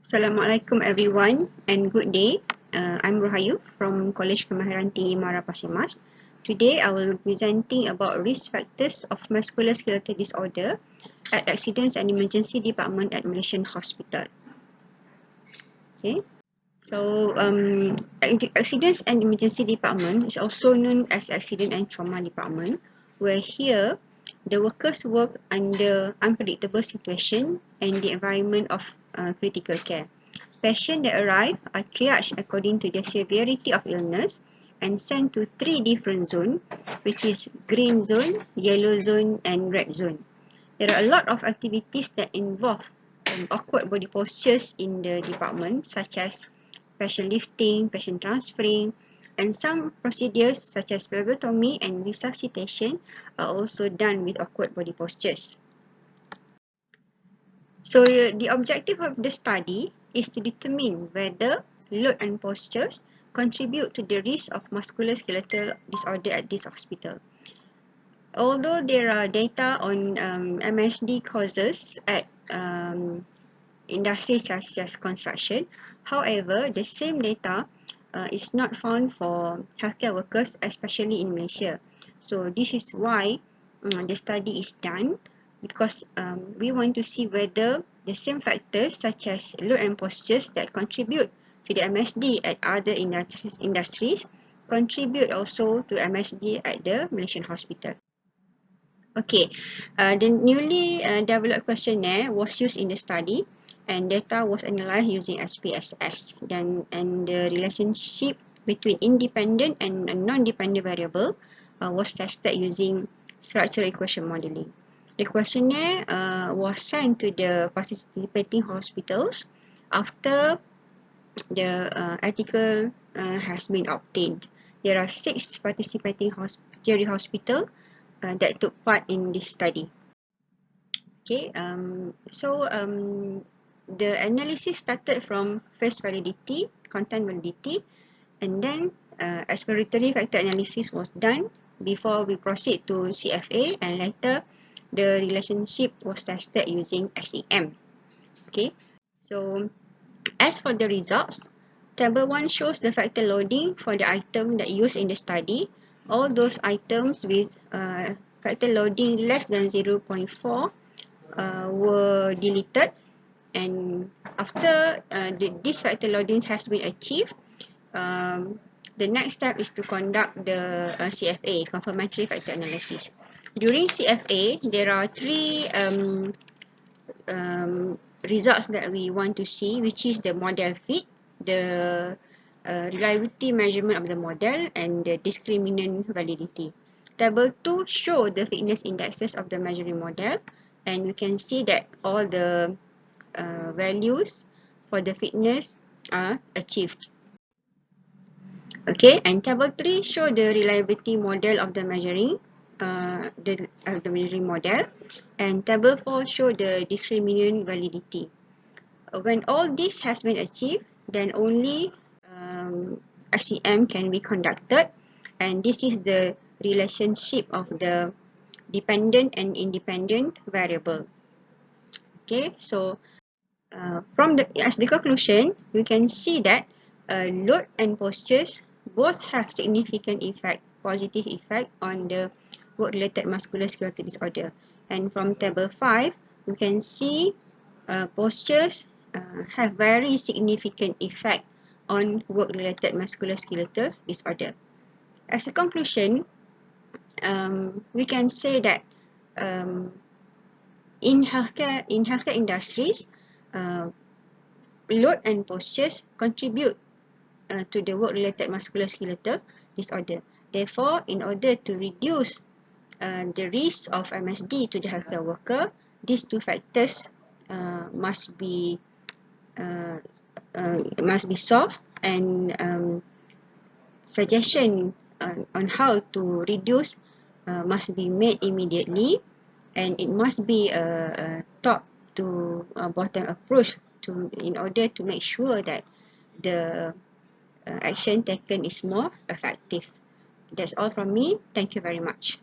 Assalamualaikum everyone and good day. I'm Rohayu from College Kemahiran Tinggi Mara Pasir Mas. Today I will be presenting about risk factors of musculoskeletal disorder at Accidents and Emergency Department at Malaysian Hospital. Okay. So Accidents and Emergency Department is also known as Accident and Trauma Department, where here the workers work under unpredictable situation and the environment of critical care. Patients that arrive are triaged according to their severity of illness and sent to 3 different zones, which is green zone, yellow zone and red zone. There are a lot of activities that involve awkward body postures in the department, such as patient lifting, patient transferring, and some procedures such as phlebotomy and resuscitation are also done with awkward body postures. So the objective of the study is to determine whether load and postures contribute to the risk of musculoskeletal disorder at this hospital. Although there are data on MSD causes at industries such as construction, however, the same data is not found for healthcare workers, especially in Malaysia. So this is why the study is done, because we want to see whether the same factors such as load and postures that contribute to the MSD at other industries contribute also to MSD at the Malaysian Hospital. Okay, the newly developed questionnaire was used in the study and data was analysed using SPSS, and the relationship between independent and non-dependent variable was tested using structural equation modeling. The questionnaire was sent to the participating hospitals after the article has been obtained. There are 6 participating tertiary hospitals that took part in this study. Okay, the analysis started from phase validity, content validity, and then exploratory factor analysis was done before we proceed to CFA, and later the relationship was tested using SEM. Okay, so as for the results, table 1 shows the factor loading for the item that used in the study. All those items with factor loading less than 0.4 were deleted, and after this factor loading has been achieved, the next step is to conduct the CFA, confirmatory factor analysis. During CFA, there are 3 results that we want to see, which is the model fit, the reliability measurement of the model, and the discriminant validity. Table 2 show the fitness indexes of the measuring model, and we can see that all the values for the fitness are achieved. Okay, and table 3 show the reliability model of the measuring model, and table 4 show the discriminant validity. When all this has been achieved, then only SEM can be conducted, and this is the relationship of the dependent and independent variable. Okay, so as the conclusion, we can see that load and postures both have significant effect, positive effect on the work-related musculoskeletal disorder. And from table 5, we can see postures have very significant effect on work-related musculoskeletal disorder. As a conclusion, we can say that in healthcare industries, load and postures contribute to the work-related musculoskeletal disorder. Therefore, in order to reduce the risk of MSD to the healthcare worker, these 2 factors must be solved, and suggestion on how to reduce must be made immediately, and it must be a top to bottom approach in order to make sure that the action taken is more effective. That's all from me. Thank you very much.